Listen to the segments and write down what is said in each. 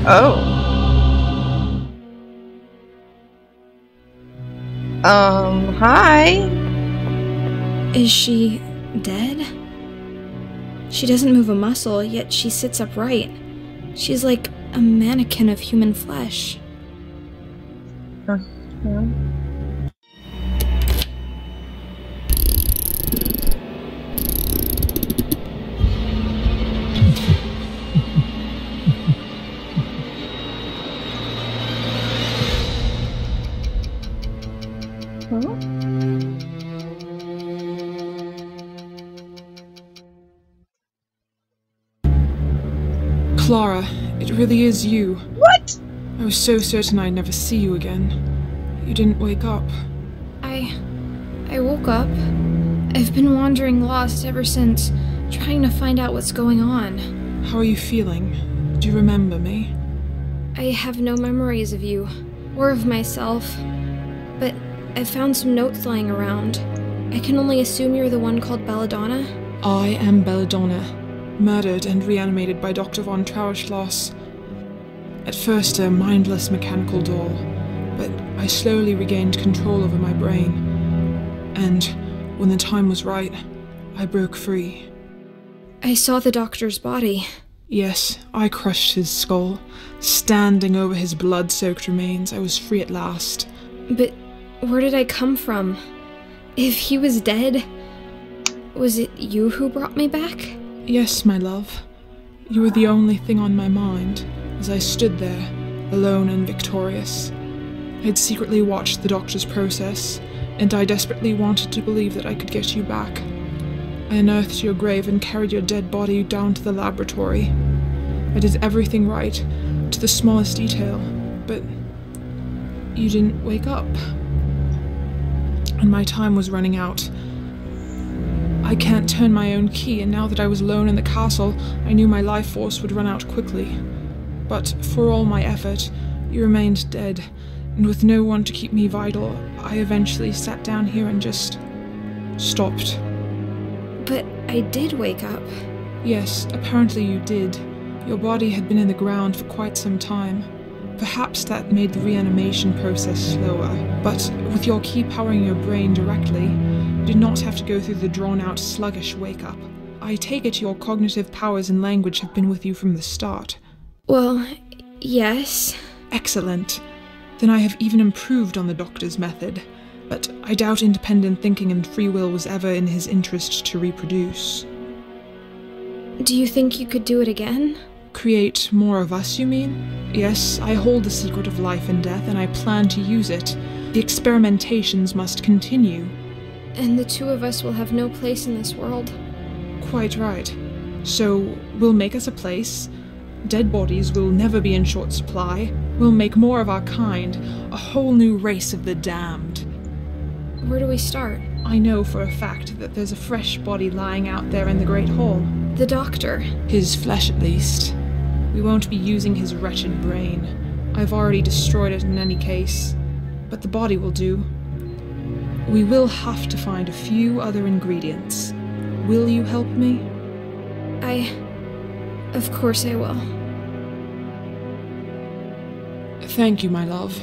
Oh. Hi? Is she dead? She doesn't move a muscle, yet she sits upright. She's like a mannequin of human flesh. Clara, it really is you. What? I was so certain I'd never see you again. You didn't wake up. I woke up. I've been wandering lost ever since, trying to find out what's going on. How are you feeling? Do you remember me? I have no memories of you, or of myself, but I found some notes lying around. I can only assume you're the one called Belladonna? I am Belladonna, murdered and reanimated by Dr. von Trauerschloss. At first a mindless mechanical doll, but I slowly regained control over my brain. And when the time was right, I broke free. I saw the doctor's body. Yes, I crushed his skull. Standing over his blood-soaked remains, I was free at last. But where did I come from? If he was dead, was it you who brought me back? Yes, my love. You were the only thing on my mind as I stood there, alone and victorious. I had secretly watched the doctor's process, and I desperately wanted to believe that I could get you back. I unearthed your grave and carried your dead body down to the laboratory. I did everything right, to the smallest detail, but you didn't wake up. And my time was running out. I can't turn my own key, and now that I was alone in the castle, I knew my life force would run out quickly. But for all my effort, you remained dead, and with no one to keep me vital, I eventually sat down here and just stopped. But I did wake up. Yes, apparently you did. Your body had been in the ground for quite some time. Perhaps that made the reanimation process slower, but with your key powering your brain directly, you did not have to go through the drawn-out, sluggish wake-up. I take it your cognitive powers and language have been with you from the start. Well, yes. Excellent. Then I have even improved on the doctor's method, but I doubt independent thinking and free will was ever in his interest to reproduce. Do you think you could do it again? Create more of us, you mean? Yes, I hold the secret of life and death, and I plan to use it. The experimentations must continue. And the two of us will have no place in this world. Quite right. So, we'll make us a place. Dead bodies will never be in short supply. We'll make more of our kind, a whole new race of the damned. Where do we start? I know for a fact that there's a fresh body lying out there in the Great Hall. The doctor. His flesh, at least. We won't be using his wretched brain. I've already destroyed it in any case. But the body will do. We will have to find a few other ingredients. Will you help me? Of course I will. Thank you, my love.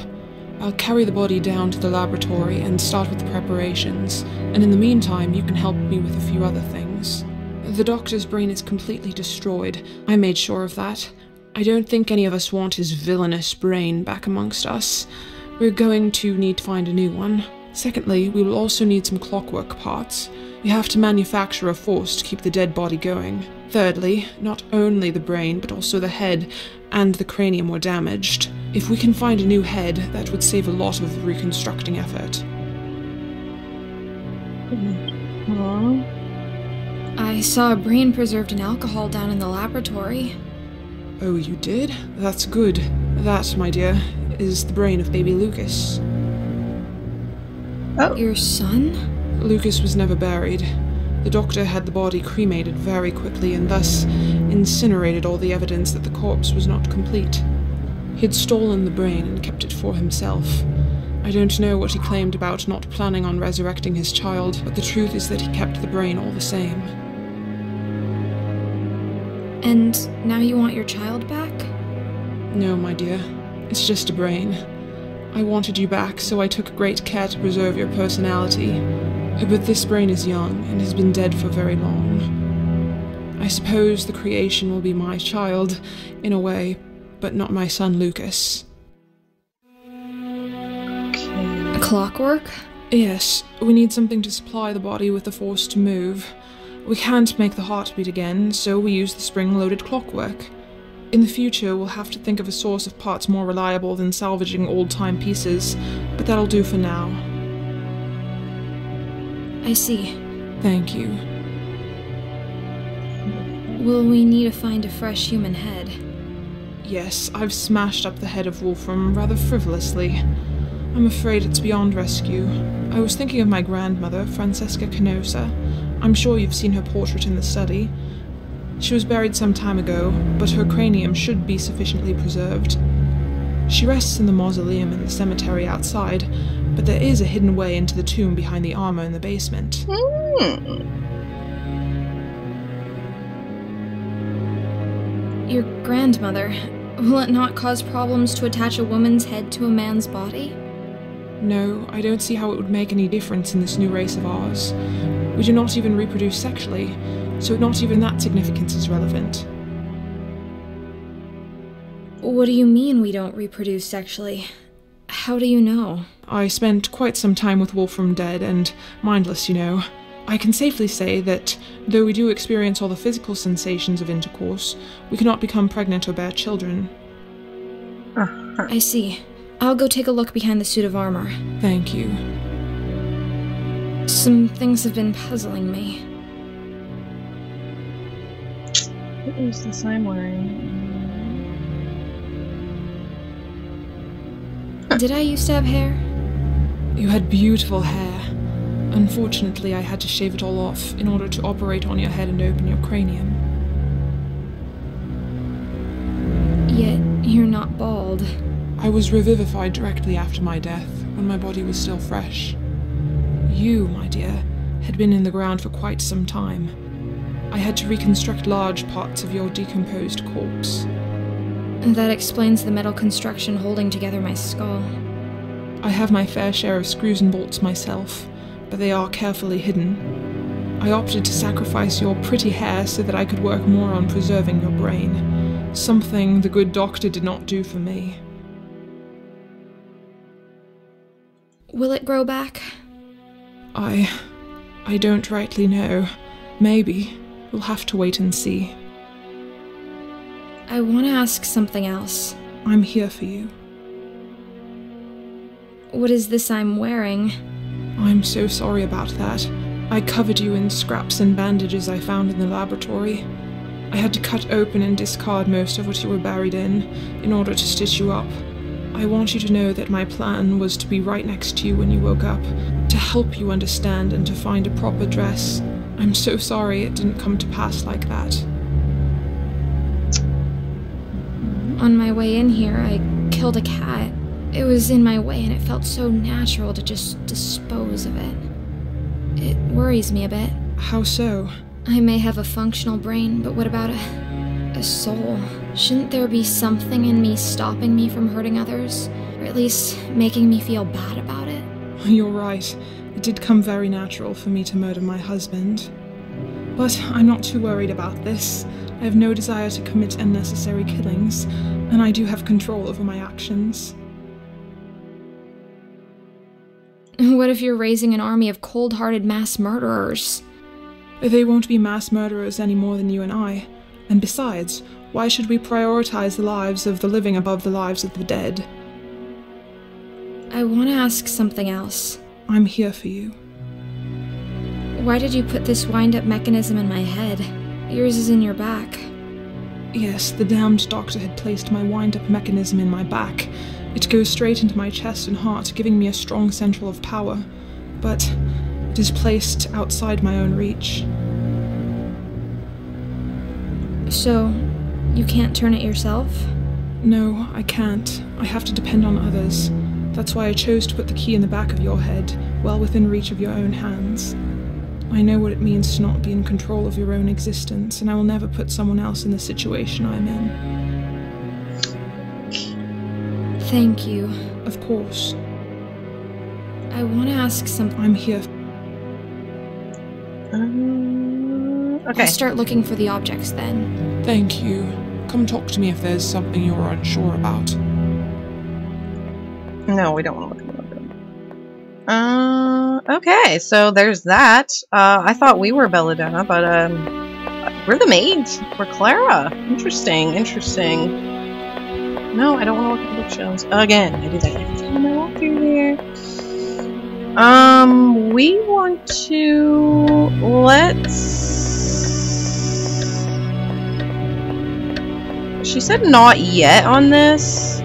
I'll carry the body down to the laboratory and start with the preparations, and in the meantime you can help me with a few other things. The doctor's brain is completely destroyed. I made sure of that. I don't think any of us want his villainous brain back amongst us. We're going to need to find a new one. Secondly, we will also need some clockwork parts. We have to manufacture a force to keep the dead body going. Thirdly, not only the brain, but also the head and the cranium were damaged. If we can find a new head, that would save a lot of the reconstructing effort. I saw a brain preserved in alcohol down in the laboratory. Oh, you did? That's good. That, my dear, is the brain of baby Lucas. Oh. Your son? Lucas was never buried. The doctor had the body cremated very quickly and thus incinerated all the evidence that the corpse was not complete. He'd stolen the brain and kept it for himself. I don't know what he claimed about not planning on resurrecting his child, but the truth is that he kept the brain all the same. And now you want your child back? No, my dear. It's just a brain. I wanted you back, so I took great care to preserve your personality. But this brain is young and has been dead for very long. I suppose the creation will be my child, in a way, but not my son Lucas. Clockwork? Yes, we need something to supply the body with the force to move. We can't make the heart beat again, so we use the spring-loaded clockwork. In the future, we'll have to think of a source of parts more reliable than salvaging old-time pieces, but that'll do for now. I see. Thank you. Will we need to find a fresh human head? Yes, I've smashed up the head of Wolfram rather frivolously. I'm afraid it's beyond rescue. I was thinking of my grandmother, Francesca Canosa. I'm sure you've seen her portrait in the study. She was buried some time ago, but her cranium should be sufficiently preserved. She rests in the mausoleum in the cemetery outside, but there is a hidden way into the tomb behind the armor in the basement. Your grandmother. Will it not cause problems to attach a woman's head to a man's body? No, I don't see how it would make any difference in this new race of ours. We do not even reproduce sexually, so not even that significance is relevant. What do you mean we don't reproduce sexually? How do you know? I spent quite some time with Wolfram dead and mindless, you know. I can safely say that, though we do experience all the physical sensations of intercourse, we cannot become pregnant or bear children. I see. I'll go take a look behind the suit of armor. Thank you. Some things have been puzzling me. What is this I'm wearing? Did I used to have hair? You had beautiful hair. Unfortunately, I had to shave it all off in order to operate on your head and open your cranium. Yet, you're not bald. I was revivified directly after my death, when my body was still fresh. You, my dear, had been in the ground for quite some time. I had to reconstruct large parts of your decomposed corpse. That explains the metal construction holding together my skull. I have my fair share of screws and bolts myself, but they are carefully hidden. I opted to sacrifice your pretty hair so that I could work more on preserving your brain, something the good doctor did not do for me. Will it grow back? I don't rightly know. Maybe. We'll have to wait and see. I want to ask something else. I'm here for you. What is this I'm wearing? I'm so sorry about that. I covered you in scraps and bandages I found in the laboratory. I had to cut open and discard most of what you were buried in order to stitch you up. I want you to know that my plan was to be right next to you when you woke up, to help you understand and to find a proper dress. I'm so sorry it didn't come to pass like that. On my way in here, I killed a cat. It was in my way and it felt so natural to just dispose of it. It worries me a bit. How so? I may have a functional brain, but what about a soul? Shouldn't there be something in me stopping me from hurting others? Or at least making me feel bad about it? You're right. It did come very natural for me to murder my husband. But I'm not too worried about this. I have no desire to commit unnecessary killings, and I do have control over my actions. What if you're raising an army of cold-hearted mass murderers? They won't be mass murderers any more than you and I. And besides, why should we prioritize the lives of the living above the lives of the dead? I want to ask something else. I'm here for you. Why did you put this wind-up mechanism in my head? Yours is in your back. Yes, the damned doctor had placed my wind-up mechanism in my back. It goes straight into my chest and heart, giving me a strong central of power. But it is placed outside my own reach. So, you can't turn it yourself? No, I can't. I have to depend on others. That's why I chose to put the key in the back of your head, well within reach of your own hands. I know what it means to not be in control of your own existence, and I will never put someone else in the situation I'm in. Thank you. Of course. I want to ask something. I'm here. Okay. I'll start looking for the objects then. Thank you. Come talk to me if there's something you're unsure about. No, we don't want to look at them. Okay, so there's that. I thought we were Belladonna, but we're the maids. We're Clara. Interesting, interesting. No, I don't want to look at the bookshelves. Again, I do that every time I walk through here. We want to... She said not yet on this.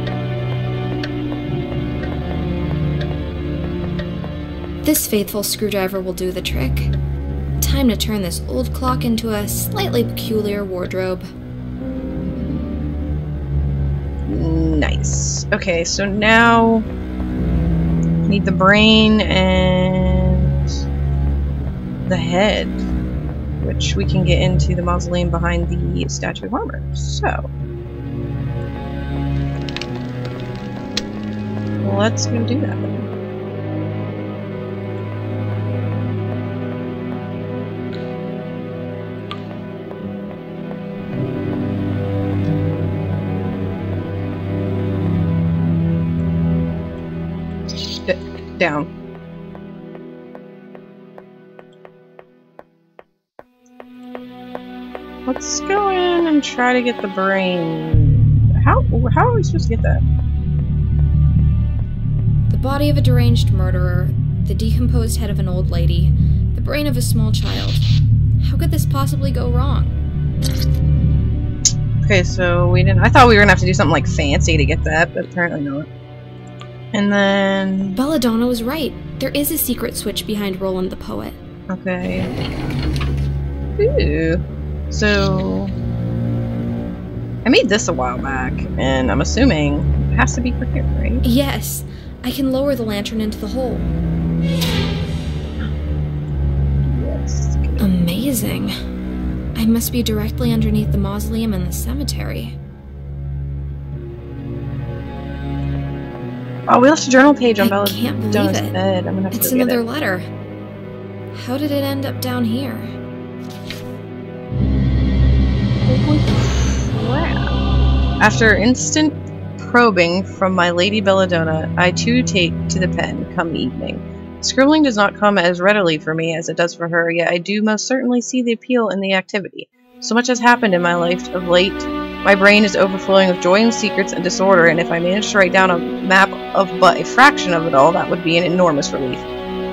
This faithful screwdriver will do the trick. Time to turn this old clock into a slightly peculiar wardrobe. Nice. Okay, so now I need the brain and the head, which we can get into the mausoleum behind the statue of armor. So let's go do that then. Down. Let's go in and try to get the brain. How are we supposed to get that? The body of a deranged murderer, the decomposed head of an old lady, the brain of a small child. How could this possibly go wrong? Okay, so we didn't. I thought we were gonna have to do something like fancy to get that, but apparently not. And then... Belladonna was right. There is a secret switch behind Roland the Poet. Okay. Ooh. So... I made this a while back, and I'm assuming it has to be for here, right? Yes. I can lower the lantern into the hole. Yes. Amazing. I must be directly underneath the mausoleum and the cemetery. Oh, we left a journal page on Belladonna's bed. I'm gonna have to It's go get another it. letter. How did it end up down here? Holy crap. After instant probing from my Lady Belladonna, I too take to the pen come evening. Scribbling does not come as readily for me as it does for her, yet I do most certainly see the appeal in the activity. So much has happened in my life of late. My brain is overflowing with joy and secrets and disorder, and if I manage to write down a map of but a fraction of it all, that would be an enormous relief.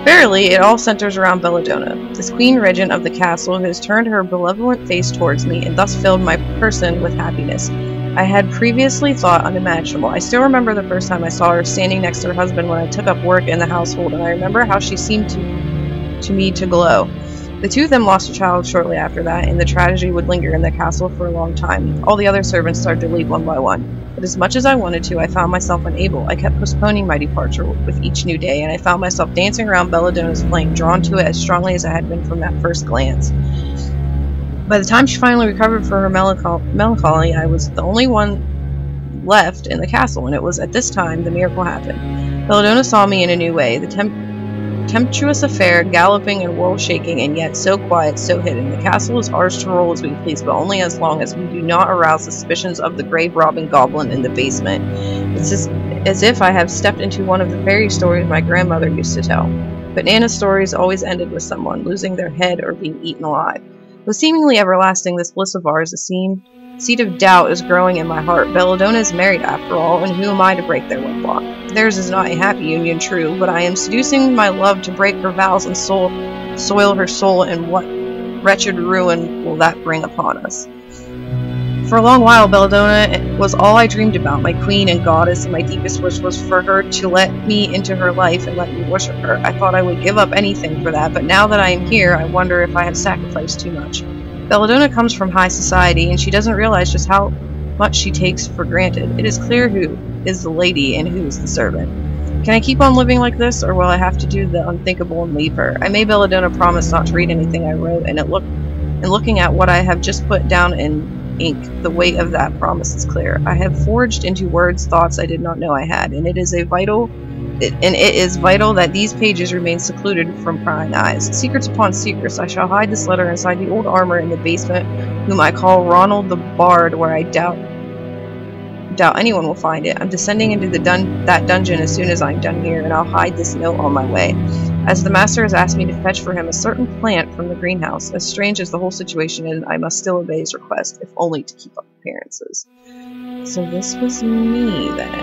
Verily, it all centers around Belladonna, this queen regent of the castle who has turned her benevolent face towards me and thus filled my person with happiness I had previously thought unimaginable. I still remember the first time I saw her standing next to her husband when I took up work in the household, and I remember how she seemed to me to glow. The two of them lost a child shortly after that, and the tragedy would linger in the castle for a long time. All the other servants started to leave one by one. But as much as I wanted to, I found myself unable. I kept postponing my departure with each new day, and I found myself dancing around Belladonna's flame, drawn to it as strongly as I had been from that first glance. By the time she finally recovered from her melancholy, I was the only one left in the castle, and it was at this time the miracle happened. Belladonna saw me in a new way. The tempestuous affair, galloping and world-shaking, and yet so quiet, so hidden. The castle is ours to roll as we please, but only as long as we do not arouse the suspicions of the grave-robbing goblin in the basement. It's as if I have stepped into one of the fairy stories my grandmother used to tell. But Nana's stories always ended with someone losing their head or being eaten alive. Though seemingly everlasting, this bliss of ours, the seed of doubt is growing in my heart. Belladonna is married after all, and who am I to break their wedlock? Theirs is not a happy union, true, but I am seducing my love to break her vows and soil her soul, and what wretched ruin will that bring upon us? For a long while, Belladonna was all I dreamed about, my queen and goddess, and my deepest wish was for her to let me into her life and let me worship her. I thought I would give up anything for that, but now that I am here, I wonder if I have sacrificed too much. Belladonna comes from high society, and she doesn't realize just how much she takes for granted. It is clear who is the lady and who is the servant. Can I keep on living like this, or will I have to do the unthinkable and leave her? I made Belladonna promise not to read anything I wrote, and looking at what I have just put down in ink. The weight of that promise is clear. I have forged into words thoughts I did not know I had, and it is vital that these pages remain secluded from prying eyes. Secrets upon secrets. I shall hide this letter inside the old armor in the basement, whom I call Ronald the Bard, where I doubt anyone will find it. I'm descending into that dungeon as soon as I'm done here, and I'll hide this note on my way. As the master has asked me to fetch for him a certain plant from the greenhouse, as strange as the whole situation is, I must still obey his request, if only to keep up appearances. So this was me then.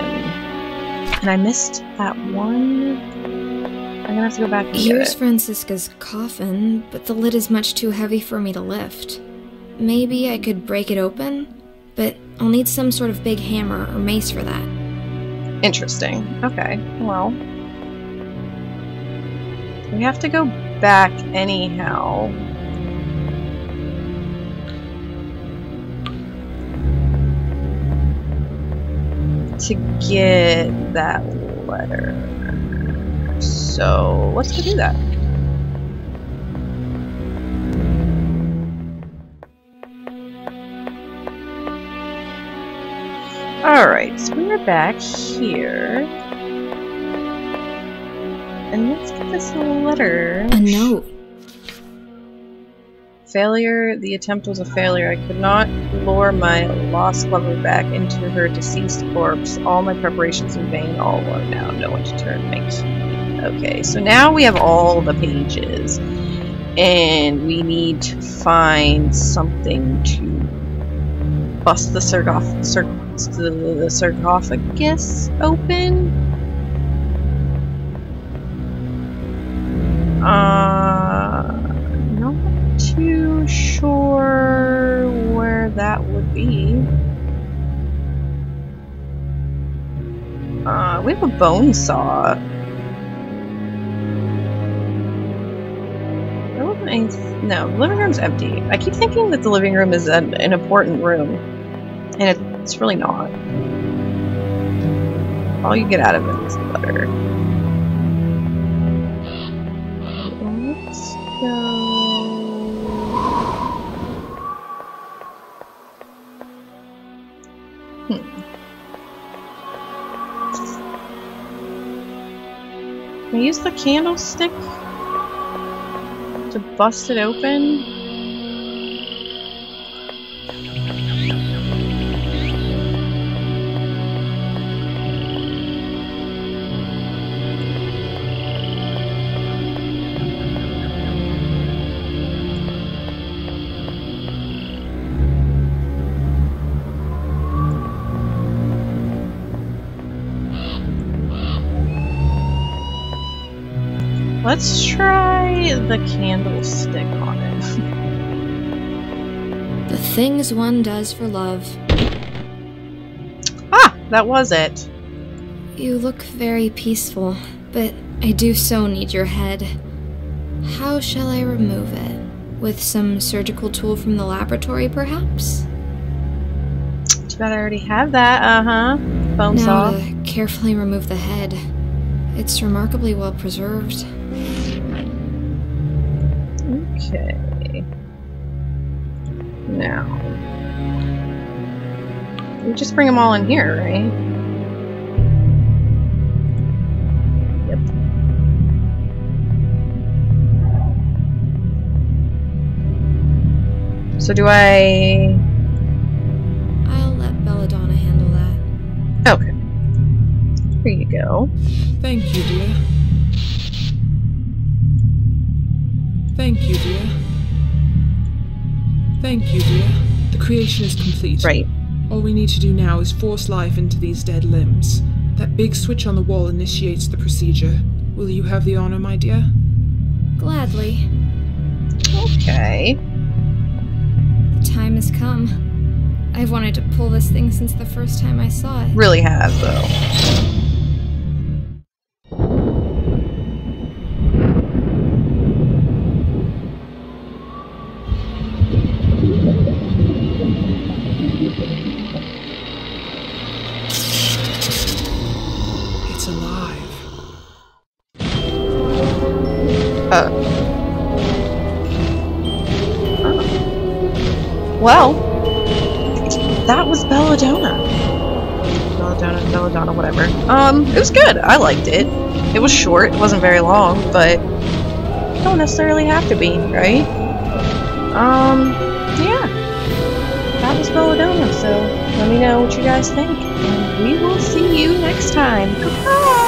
And I missed that one. I'm gonna have to go back and Here's get it. Francisca's coffin, but the lid is much too heavy for me to lift. Maybe I could break it open? But I'll need some sort of big hammer or mace for that. Interesting. Okay, well. We have to go back anyhow. To get that letter. So, let's go do that. Alright, so we're back here. And let's get this letter. A note. Failure. The attempt was a failure. I could not lure my lost lover back into her deceased corpse. All my preparations in vain. All alone now. No one to turn my key. Okay, so now we have all the pages. And we need to find something to bust the sarcophagus open. Not too sure where that would be. We have a bone saw. No, the living room's empty. I keep thinking that the living room is an important room, and it's really not. All you get out of it is the letter. Let's go. Can I use the candlestick to bust it open? Let's try the candlestick on it. The things one does for love. Ah! That was it. You look very peaceful, but I do so need your head. How shall I remove it? With some surgical tool from the laboratory, perhaps? Too bad I already have that, Bone Now saw. to carefully remove the head. It's remarkably well preserved. Okay. Now. We just bring them all in here, right? Yep. So do I... I'll let Belladonna handle that. Okay. Here you go. Thank you, dear. Thank you, dear. Thank you, dear. The creation is complete. Right. All we need to do now is force life into these dead limbs. That big switch on the wall initiates the procedure. Will you have the honor, my dear? Gladly. Okay. The time has come. I've wanted to pull this thing since the first time I saw it. Really has, though. It's alive. Well, that was Belladonna. Belladonna, whatever. It was good. I liked it. It was short. It wasn't very long, but it don't necessarily have to be, right? Yeah. That was Belladonna, so let me know what you guys think, and we will see you next time. Goodbye!